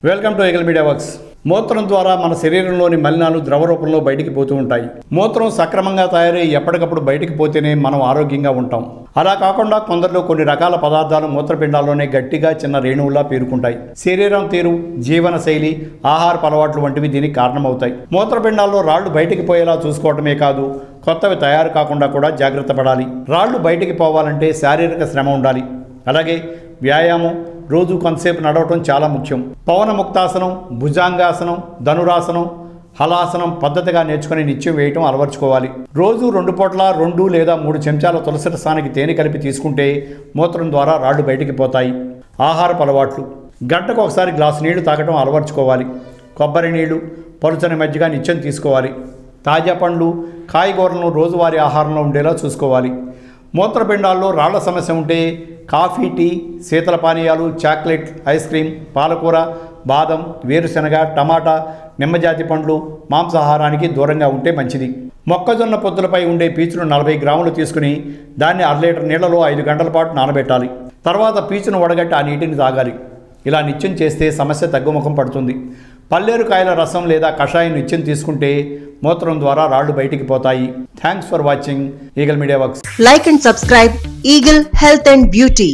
Welcome to eagle media works. మూత్రం ద్వారా మన శరీరంలోని మలినాలు ద్రవ రూపంలో బయటికి పోతూ ఉంటాయి. మూత్రం సక్రమంగా తయారై ఎప్పటికప్పుడు బయటికి పోతేనే మనం ఆరోగ్యంగా ఉంటాం. అలా కాకుండా కొందరిలో కొన్ని రకాల పదార్థాలు మూత్రపిండాల్లోనే గట్టిగా చిన్న రేణువులా పేరుకుంటాయి. శరీరం తీరు, జీవన శైలి, ఆహారపు అలవాట్లు వంటివి దీనికి కారణమవుతాయి. మూత్రపిండాల్లో రాళ్లు బయటికి పోయేలా చూసుకోవటమే కాదు, కొత్తవి తయారు కాకుండా కూడా జాగ్రత్త పడాలి. రాళ్లు బయటికి పోవాలంటే శారీరక శ్రమ ఉండాలి. అలాగే వ్యాయామం, రోజు కొంతసేపు నడవటం చాలా ముఖ్యం. పవన ముక్తాసనం, భుజంగాసనం, ధనురాసనం, హలాసనం పద్ధతిగా నేర్చుకుని నిత్యం వేయటం అలవర్చుకోవాలి. రోజు 2 పూట్ల 2 లేదా 3 చెంచాల తులసి రసానికి తేనె కలిపి తీసుకుంటే మూత్రం ద్వారా రాళ్లు బయటికి పోతాయి. ఆహారపు అలవాట్లు: గంటకు ఒకసారి గ్లాసు నీళ్లు తాగటం అలవర్చుకోవాలి. కొబ్బరి నీళ్లు, పలుచని మజ్జిగ నిత్యం తీసుకోవాలి. తాజా పండ్లు, కాయగూరలను రోజువారీ ఆహారంలో ఉండేలా చూసుకోవాలి. మూత్రపిండాల్లో రాళ్ల సమస్య ఉంటే కాఫీ, టీ, శీతల పానీయాలు, చాక్లెట్, ఐస్ క్రీమ్, పాలకూర, బాదం, వేరుశనగ, టమాటా, నిమ్మజాతి పండ్లు, మాంసాహారానికి దూరంగా ఉంటే మంచిది. మొక్కజొన్న పొత్తులపై ఉండే పీచును 40 గ్రాములు తీసుకుని దాన్ని 1/2 లీటర్ నీళ్లలో 5 గంటల పాటు నానబెట్టాలి. తర్వాత పీచును వడగట్టి ఆ నీటిని తాగాలి. ఇలా నిత్యం చేస్తే సమస్య తగ్గుముఖం పడుతుంది. పల్లేరు కాయల రసం లేదా కషాయం నిత్యం తీసుకుంటే మూత్రం ద్వారా రాళ్లు బయటికి పోతాయి. Thanks for watching eagle media works. Like and subscribe Eagle Health and Beauty.